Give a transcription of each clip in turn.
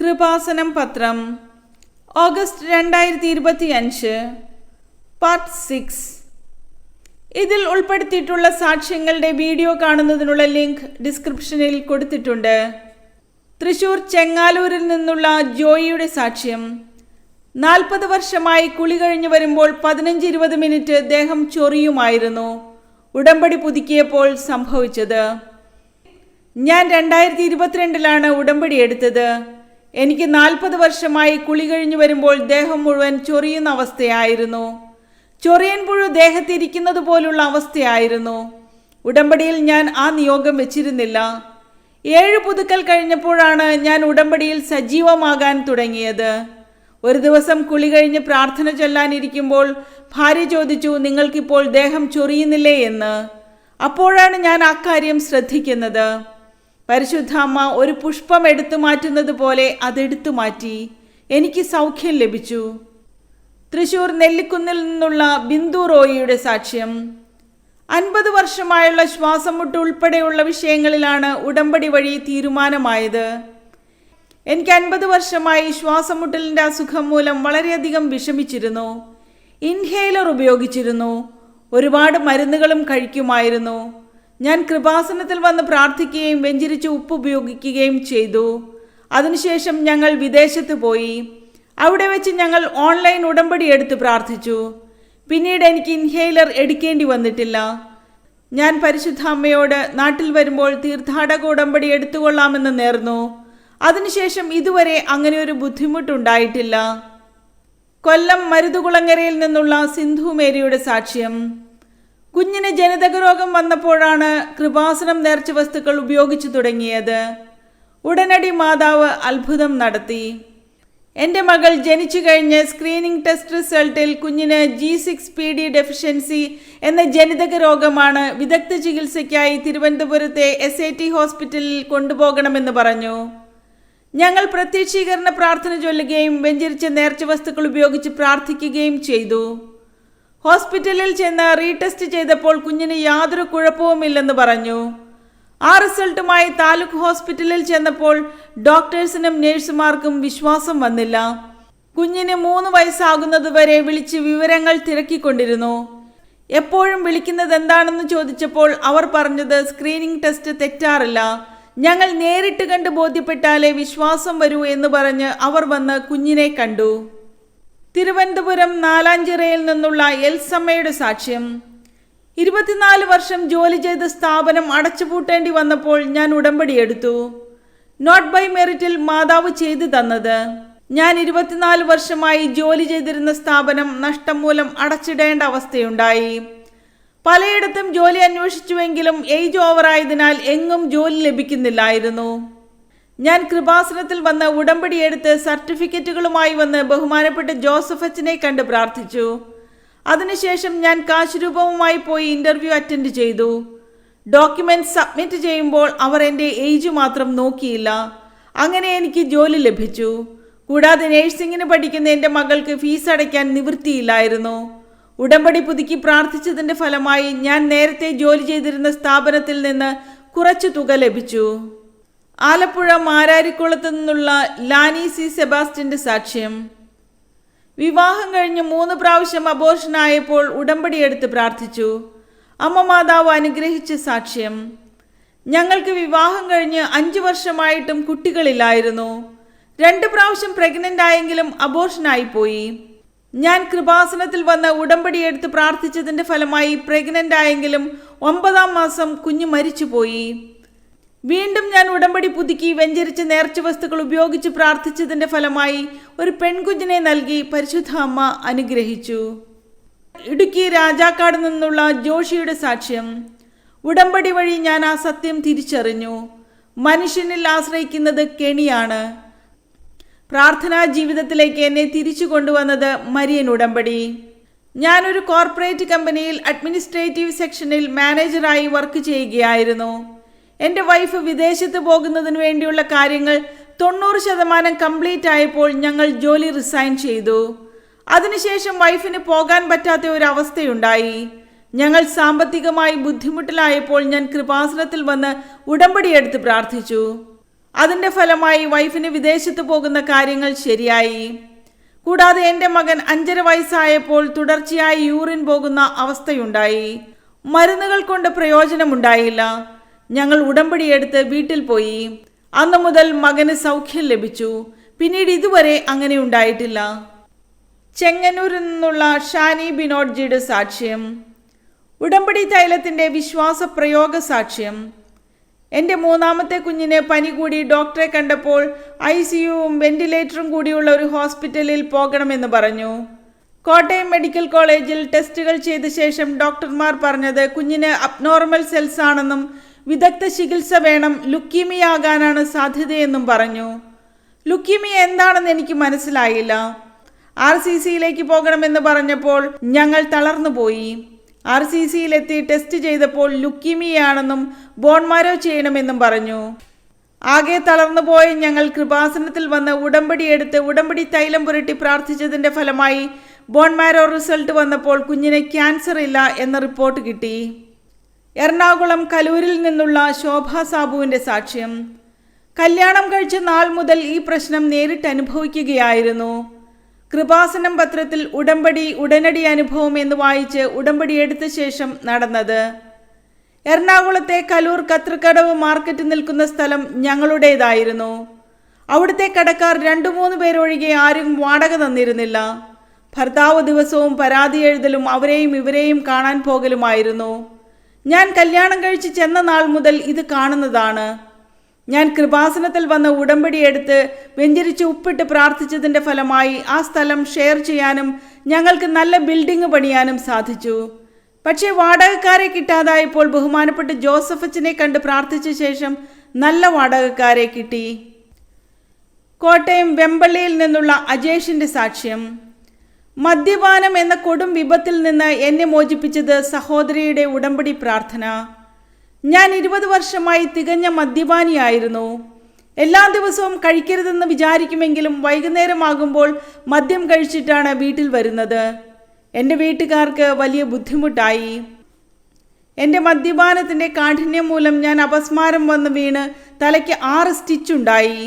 കൃപാസനം പത്രം August 2025 part 6. ഇതിൽ ഉൾപ്പെടുത്തിയിട്ടുള്ള സാക്ഷ്യങ്ങളുടെ വീഡിയോ കാണുന്നതിനുള്ള ലിങ്ക് ഡിസ്ക്രിപ്ഷനിൽ കൊടുത്തിട്ടുണ്ട്. തൃശൂർ ചെങ്ങാലൂരിൽ നിന്നുള്ള ജോയിയുടെ സാക്ഷ്യം. 40 വർഷമായി കുളി കഴിഞ്ഞു വരുമ്പോൾ 15-20 മിനിറ്റ് ദേഹം ചൊറിയുമായിരുന്നു. ഉടമ്പടി പുതുക്കിയപ്പോൾ സംഭവിച്ചത്. ഞാൻ 2022 ഉടമ്പടി എടുത്തത്. എനിക്ക് 40 വർഷമായി കുളി കഴിഞ്ഞു വരുമ്പോൾ ദേഹം മുഴുവൻ ചൊറിയുന്ന അവസ്ഥയായിരുന്നു. ചൊറിയൻ പുഴു ദേഹത്തിരിക്കുന്നത് പോലുള്ള അവസ്ഥയായിരുന്നു. ഉടമ്പടിയിൽ ഞാൻ ആ നിയോഗം വെച്ചിരുന്നില്ല. 7 പുതുക്കൽ കഴിഞ്ഞപ്പോഴാണ് ഞാൻ ഉടമ്പടിയിൽ സജീവമാകാൻ തുടങ്ങിയത്. ഒരു ദിവസം കുളി കഴിഞ്ഞ് പ്രാർത്ഥന ചൊല്ലാനിരിക്കുമ്പോൾ ഭാര്യ ചോദിച്ചു, നിങ്ങൾക്കിപ്പോൾ ദേഹം ചൊറിയുന്നില്ലേ എന്ന്. അപ്പോഴാണ് ഞാൻ ആ കാര്യം ശ്രദ്ധിക്കുന്നത്. പരിശുദ്ധ അമ്മ ഒരു പുഷ്പം എടുത്തു മാറ്റുന്നത് പോലെ അതെടുത്തു മാറ്റി. എനിക്ക് സൗഖ്യം ലഭിച്ചു. തൃശൂർ നെല്ലിക്കുന്നിൽ നിന്നുള്ള ബിന്ദു റോയിയുടെ സാക്ഷ്യം. 50 വർഷമായുള്ള ശ്വാസം മുട്ട് ഉൾപ്പെടെയുള്ള വിഷയങ്ങളിലാണ് ഉടമ്പടി വഴി തീരുമാനമായത്. എനിക്ക് 50 വർഷമായി ശ്വാസം മുട്ടലിൻ്റെ അസുഖം മൂലം വളരെയധികം വിഷമിച്ചിരുന്നു. ഇൻഹേലർ ഉപയോഗിച്ചിരുന്നു. ഒരുപാട് മരുന്നുകളും കഴിക്കുമായിരുന്നു. ഞാൻ കൃപാസനത്തിൽ വന്ന് പ്രാർത്ഥിക്കുകയും വെഞ്ചരിച്ച് ഉപ്പ് ഉപയോഗിക്കുകയും ചെയ്തു. അതിനുശേഷം ഞങ്ങൾ വിദേശത്ത് പോയി. അവിടെ വെച്ച് ഞങ്ങൾ ഓൺലൈൻ ഉടമ്പടി എടുത്ത് പ്രാർത്ഥിച്ചു. പിന്നീട് എനിക്ക് ഇൻഹേലർ എടുക്കേണ്ടി വന്നിട്ടില്ല. ഞാൻ പരിശുദ്ധ അമ്മയോട് നാട്ടിൽ വരുമ്പോൾ തീർത്ഥാടക ഉടമ്പടി എടുത്തുകൊള്ളാമെന്ന് നേർന്നു. അതിനുശേഷം ഇതുവരെ അങ്ങനെ ഒരു ബുദ്ധിമുട്ടുണ്ടായിട്ടില്ല. കൊല്ലം മരുതുകുളങ്ങരയിൽ നിന്നുള്ള സിന്ധു മേരിയുടെ സാക്ഷ്യം. കുഞ്ഞിന് ജനിതക രോഗം വന്നപ്പോഴാണ് കൃപാസനം നേർച്ച വസ്തുക്കൾ ഉപയോഗിച്ചു തുടങ്ങിയത്. ഉടനടി മാതാവ് അത്ഭുതം നടത്തി. എൻ്റെ മകൾ ജനിച്ചു കഴിഞ്ഞ് സ്ക്രീനിംഗ് ടെസ്റ്റ് റിസൾട്ടിൽ കുഞ്ഞിന് G6PD ഡെഫിഷ്യൻസി എന്ന ജനിതക രോഗമാണ്. വിദഗ്ധ ചികിത്സയ്ക്കായി തിരുവനന്തപുരത്തെ SAT ഹോസ്പിറ്റലിൽ കൊണ്ടുപോകണമെന്ന് പറഞ്ഞു. ഞങ്ങൾ പ്രത്യക്ഷീകരണ പ്രാർത്ഥന ചൊല്ലുകയും വെഞ്ചരിച്ച നേർച്ച വസ്തുക്കൾ ഉപയോഗിച്ച് പ്രാർത്ഥിക്കുകയും ചെയ്തു. ഹോസ്പിറ്റലിൽ ചെന്ന് റീടെസ്റ്റ് ചെയ്തപ്പോൾ കുഞ്ഞിന് യാതൊരു കുഴപ്പവുമില്ലെന്ന് പറഞ്ഞു. ആ റിസൾട്ടുമായി താലൂക്ക് ഹോസ്പിറ്റലിൽ ചെന്നപ്പോൾ ഡോക്ടേഴ്സിനും നഴ്സുമാർക്കും വിശ്വാസം വന്നില്ല. കുഞ്ഞിന് 3 വയസ്സാകുന്നതുവരെ വിളിച്ച് വിവരങ്ങൾ തിരക്കിക്കൊണ്ടിരുന്നു. എപ്പോഴും വിളിക്കുന്നത് എന്താണെന്ന് ചോദിച്ചപ്പോൾ അവർ പറഞ്ഞത് സ്ക്രീനിംഗ് ടെസ്റ്റ് തെറ്റാറില്ല, ഞങ്ങൾ നേരിട്ട് കണ്ട് ബോധ്യപ്പെട്ടാലേ വിശ്വാസം വരൂ എന്ന് പറഞ്ഞ് അവർ വന്ന് കുഞ്ഞിനെ കണ്ടു. തിരുവനന്തപുരം നാലാഞ്ചിറയിൽ നിന്നുള്ള എൽസമ്മയുടെ സാക്ഷ്യം. 24 വർഷം ജോലി ചെയ്ത സ്ഥാപനം അടച്ചുപൂട്ടേണ്ടി വന്നപ്പോൾ ഞാൻ ഉടമ്പടി എടുത്തു. നോട്ട് ബൈ മെറിറ്റിൽ മാതാവ് ചെയ്തു തന്നത്. ഞാൻ 24 വർഷമായി ജോലി ചെയ്തിരുന്ന സ്ഥാപനം നഷ്ടം മൂലം അടച്ചിടേണ്ട അവസ്ഥയുണ്ടായി. പലയിടത്തും ജോലി അന്വേഷിച്ചുവെങ്കിലും ഏജ് ഓവറായതിനാൽ എങ്ങും ജോലി ലഭിക്കുന്നില്ലായിരുന്നു. ഞാൻ കൃപാസനത്തിൽ വന്ന് ഉടമ്പടി എടുത്ത് സർട്ടിഫിക്കറ്റുകളുമായി വന്ന് ബഹുമാനപ്പെട്ട ജോസഫ് അച്ഛനെ കണ്ട് പ്രാർത്ഥിച്ചു. അതിനുശേഷം ഞാൻ കാശ് രൂപവുമായി പോയി ഇന്റർവ്യൂ അറ്റൻഡ് ചെയ്തു. ഡോക്യുമെന്റ് സബ്മിറ്റ് ചെയ്യുമ്പോൾ അവർ എൻ്റെ ഏജ് മാത്രം നോക്കിയില്ല. അങ്ങനെ എനിക്ക് ജോലി ലഭിച്ചു. കൂടാതെ നേഴ്സിംഗിന് പഠിക്കുന്ന എൻ്റെ മകൾക്ക് ഫീസ് അടയ്ക്കാൻ നിവൃത്തിയില്ലായിരുന്നു. ഉടമ്പടി പുതുക്കി പ്രാർത്ഥിച്ചതിൻ്റെ ഫലമായി ഞാൻ നേരത്തെ ജോലി ചെയ്തിരുന്ന സ്ഥാപനത്തിൽ നിന്ന് കുറച്ചു തുക ലഭിച്ചു. ആലപ്പുഴ മാരാരിക്കുളത്ത് നിന്നുള്ള ലാനി സി സെബാസ്റ്റ്യന്റെ സാക്ഷ്യം. വിവാഹം കഴിഞ്ഞ് 3 പ്രാവശ്യം അബോർഷനായപ്പോൾ ഉടമ്പടി എടുത്ത് പ്രാർത്ഥിച്ചു. അമ്മ മാതാവ് അനുഗ്രഹിച്ച സാക്ഷ്യം. ഞങ്ങൾക്ക് വിവാഹം കഴിഞ്ഞ് 5 വർഷമായിട്ടും കുട്ടികളില്ലായിരുന്നു. 2 പ്രാവശ്യം പ്രഗ്നന്റ് ആയെങ്കിലും അബോർഷനായിപ്പോയി. ഞാൻ കൃപാസനത്തിൽ വന്ന് ഉടമ്പടി എടുത്ത് പ്രാർത്ഥിച്ചതിൻ്റെ ഫലമായി പ്രഗ്നന്റ് ആയെങ്കിലും 9ാം മാസം കുഞ്ഞ് മരിച്ചുപോയി. വീണ്ടും ഞാൻ ഉടമ്പടി പുതുക്കി വെഞ്ചരിച്ച നേർച്ച വസ്തുക്കൾ ഉപയോഗിച്ച് പ്രാർത്ഥിച്ചതിൻ്റെ ഫലമായി ഒരു പെൺകുഞ്ഞിനെ നൽകി പരിശുദ്ധ അമ്മ അനുഗ്രഹിച്ചു. ഇടുക്കി രാജാക്കാട് നിന്നുള്ള ജോഷിയുടെ സാക്ഷ്യം. ഉടമ്പടി വഴി ഞാൻ ആ സത്യം തിരിച്ചറിഞ്ഞു. മനുഷ്യനിൽ ആശ്രയിക്കുന്നത് കെണിയാണ്. പ്രാർത്ഥനാ ജീവിതത്തിലേക്ക് എന്നെ തിരിച്ചു കൊണ്ടുവന്നത് മരിയൻ ഉടമ്പടി. ഞാനൊരു കോർപ്പറേറ്റ് കമ്പനിയിൽ അഡ്മിനിസ്ട്രേറ്റീവ് സെക്ഷനിൽ മാനേജറായി വർക്ക് ചെയ്യുകയായിരുന്നു. എൻ്റെ വൈഫ് വിദേശത്ത് പോകുന്നതിന് വേണ്ടിയുള്ള കാര്യങ്ങൾ 90% കംപ്ലീറ്റ് ആയപ്പോൾ ഞങ്ങൾ ജോലി റിസൈൻ ചെയ്തു. അതിനുശേഷം വൈഫിന് പോകാൻ പറ്റാത്ത ഒരു അവസ്ഥയുണ്ടായി. ഞങ്ങൾ സാമ്പത്തികമായി ബുദ്ധിമുട്ടിലായപ്പോൾ ഞാൻ കൃപാസനത്തിൽ വന്ന് ഉടമ്പടി എടുത്ത് പ്രാർത്ഥിച്ചു. അതിൻ്റെ ഫലമായി വൈഫിന് വിദേശത്ത് പോകുന്ന കാര്യങ്ങൾ ശരിയായി. കൂടാതെ എൻ്റെ മകൻ 5.5 വയസ്സായപ്പോൾ തുടർച്ചയായി യൂറിൻ പോകുന്ന അവസ്ഥയുണ്ടായി. മരുന്നുകൾ കൊണ്ട് പ്രയോജനമുണ്ടായില്ല. ഞങ്ങൾ ഉടമ്പടിയെടുത്ത് വീട്ടിൽ പോയി. അന്നു മുതൽ മകന് സൗഖ്യം ലഭിച്ചു. പിന്നീട് ഇതുവരെ അങ്ങനെ ഉണ്ടായിട്ടില്ല. ചെങ്ങന്നൂരിൽ നിന്നുള്ള ഷാനി ബിനോഡ്ജിയുടെ സാക്ഷ്യം. ഉടമ്പടി തൈലത്തിൻ്റെ വിശ്വാസ പ്രയോഗ സാക്ഷ്യം. എൻ്റെ 3ാമത്തെ കുഞ്ഞിന് പനി കൂടി ഡോക്ടറെ കണ്ടപ്പോൾ ICUവും വെന്റിലേറ്ററും കൂടിയുള്ള ഒരു ഹോസ്പിറ്റലിൽ പോകണമെന്ന് പറഞ്ഞു. കോട്ടയം മെഡിക്കൽ കോളേജിൽ ടെസ്റ്റുകൾ ചെയ്ത ശേഷം ഡോക്ടർമാർ പറഞ്ഞത് കുഞ്ഞിന് അബ്നോർമൽ സെൽസ് ആണെന്നും വിദഗ്ധ ചികിത്സ വേണം, ലുക്കീമിയ ആകാനാണ് സാധ്യതയെന്നും പറഞ്ഞു. ലുക്കീമിയ എന്താണെന്ന് എനിക്ക് മനസ്സിലായില്ല. RCCയിലേക്ക് പോകണമെന്ന് പറഞ്ഞപ്പോൾ ഞങ്ങൾ തളർന്നുപോയി. RCCയിലെത്തി ടെസ്റ്റ് ചെയ്തപ്പോൾ ലുക്കീമിയയാണെന്നും ബോൺമാരോ ചെയ്യണമെന്നും പറഞ്ഞു. ആകെ തളർന്നുപോയി ഞങ്ങൾ കൃപാസനത്തിൽ വന്ന് ഉടമ്പടിയെടുത്ത് ഉടമ്പടി തൈലം പുരട്ടി പ്രാർത്ഥിച്ചതിൻ്റെ ഫലമായി ബോൺമാരോ റിസൾട്ട് വന്നപ്പോൾ കുഞ്ഞിന് ക്യാൻസർ ഇല്ല എന്ന റിപ്പോർട്ട് കിട്ടി. എറണാകുളം കലൂരിൽ നിന്നുള്ള ശോഭ സാബുവിൻ്റെ സാക്ഷ്യം. കല്യാണം കഴിച്ച നാൾ മുതൽ ഈ പ്രശ്നം നേരിട്ട് അനുഭവിക്കുകയായിരുന്നു. കൃപാസനം പത്രത്തിൽ ഉടമ്പടി ഉടനടി അനുഭവം എന്ന് വായിച്ച് ഉടമ്പടി എടുത്ത ശേഷം നടന്നത്. എറണാകുളത്തെ കലൂർ കത്രിക്കടവ് മാർക്കറ്റ് നിൽക്കുന്ന സ്ഥലം ഞങ്ങളുടേതായിരുന്നു. അവിടുത്തെ കടക്കാർ 2-3 പേരൊഴികെ ആരും വാടക തന്നിരുന്നില്ല. ഭർത്താവ് ദിവസവും പരാതി എഴുതലും അവരെയും ഇവരെയും കാണാൻ പോകലുമായിരുന്നു. ഞാൻ കല്യാണം കഴിച്ച് ചെന്ന നാൾ മുതൽ ഇത് കാണുന്നതാണ്. ഞാൻ കൃപാസനത്തിൽ വന്ന് ഉടമ്പടിയെടുത്ത് വെഞ്ചരിച്ച് ഉപ്പിട്ട് പ്രാർത്ഥിച്ചതിൻ്റെ ഫലമായി ആ സ്ഥലം ഷെയർ ചെയ്യാനും ഞങ്ങൾക്ക് നല്ല ബിൽഡിംഗ് പണിയാനും സാധിച്ചു. പക്ഷേ വാടകക്കാരെ കിട്ടാതായപ്പോൾ ബഹുമാനപ്പെട്ട ജോസഫച്ചനെ കണ്ട് പ്രാർത്ഥിച്ച ശേഷം നല്ല വാടകക്കാരെ കിട്ടി. കോട്ടയം വെമ്പള്ളിയിൽ നിന്നുള്ള അജേഷിൻ്റെ സാക്ഷ്യം. മദ്യപാനം എന്ന കൊടും വിപത്തിൽ നിന്ന് എന്നെ മോചിപ്പിച്ചത് സഹോദരിയുടെ ഉടമ്പടി പ്രാർത്ഥന. ഞാൻ 20 വർഷമായി തികഞ്ഞ മദ്യപാനിയായിരുന്നു. എല്ലാ ദിവസവും കഴിക്കരുതെന്ന് വിചാരിക്കുമെങ്കിലും വൈകുന്നേരമാകുമ്പോൾ മദ്യം കഴിച്ചിട്ടാണ് വീട്ടിൽ വരുന്നത്. എൻ്റെ വീട്ടുകാർക്ക് വലിയ ബുദ്ധിമുട്ടായി. എൻ്റെ മദ്യപാനത്തിൻ്റെ കാഠിന്യം മൂലം ഞാൻ അപസ്മാരം വന്ന് വീണ് തലയ്ക്ക് 6 സ്റ്റിച്ചുണ്ടായി.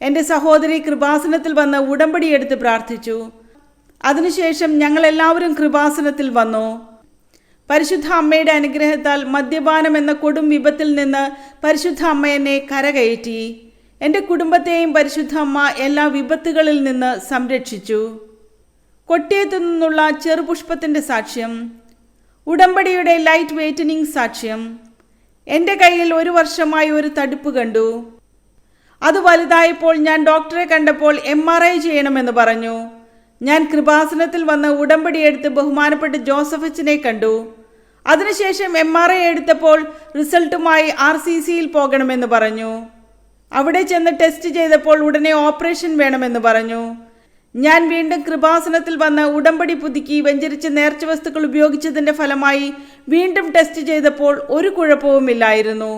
എൻ്റെ സഹോദരി കൃപാസനത്തിൽ വന്ന് ഉടമ്പടിയെടുത്ത് പ്രാർത്ഥിച്ചു. അതിനുശേഷം ഞങ്ങളെല്ലാവരും കൃപാസനത്തിൽ വന്നു. പരിശുദ്ധ അമ്മയുടെ അനുഗ്രഹത്താൽ മദ്യപാനം എന്ന കൊടും വിപത്തിൽ നിന്ന് പരിശുദ്ധ അമ്മ എന്നെ കരകയറ്റി. എൻ്റെ കുടുംബത്തെയും പരിശുദ്ധ അമ്മ എല്ലാ വിപത്തുകളിൽ നിന്ന് സംരക്ഷിച്ചു. കൊട്ടിയത്തു നിന്നുള്ള ചെറുപുഷ്പത്തിൻ്റെ സാക്ഷ്യം. ഉടമ്പടിയുടെ ലൈറ്റ് വെയ്റ്റനിങ് സാക്ഷ്യം. എൻ്റെ കയ്യിൽ 1 വർഷമായി ഒരു തടുപ്പ് കണ്ടു. അത് വലുതായപ്പോൾ ഞാൻ ഡോക്ടറെ കണ്ടപ്പോൾ MRI ചെയ്യണമെന്ന് പറഞ്ഞു. ഞാൻ കൃപാസനത്തിൽ വന്ന് ഉടമ്പടിയെടുത്ത് ബഹുമാനപ്പെട്ട ജോസഫച്ചനെ കണ്ടു. അതിനുശേഷം MRI എടുത്തപ്പോൾ റിസൾട്ടുമായി RCCയിൽ പോകണമെന്ന് പറഞ്ഞു. അവിടെ ചെന്ന് ടെസ്റ്റ് ചെയ്തപ്പോൾ ഉടനെ ഓപ്പറേഷൻ വേണമെന്ന് പറഞ്ഞു. ഞാൻ വീണ്ടും കൃപാസനത്തിൽ വന്ന് ഉടമ്പടി പുതുക്കി വെഞ്ചരിച്ച നേർച്ച വസ്തുക്കൾ ഉപയോഗിച്ചതിൻ്റെ ഫലമായി വീണ്ടും ടെസ്റ്റ് ചെയ്തപ്പോൾ ഒരു കുഴപ്പവുമില്ലായിരുന്നു.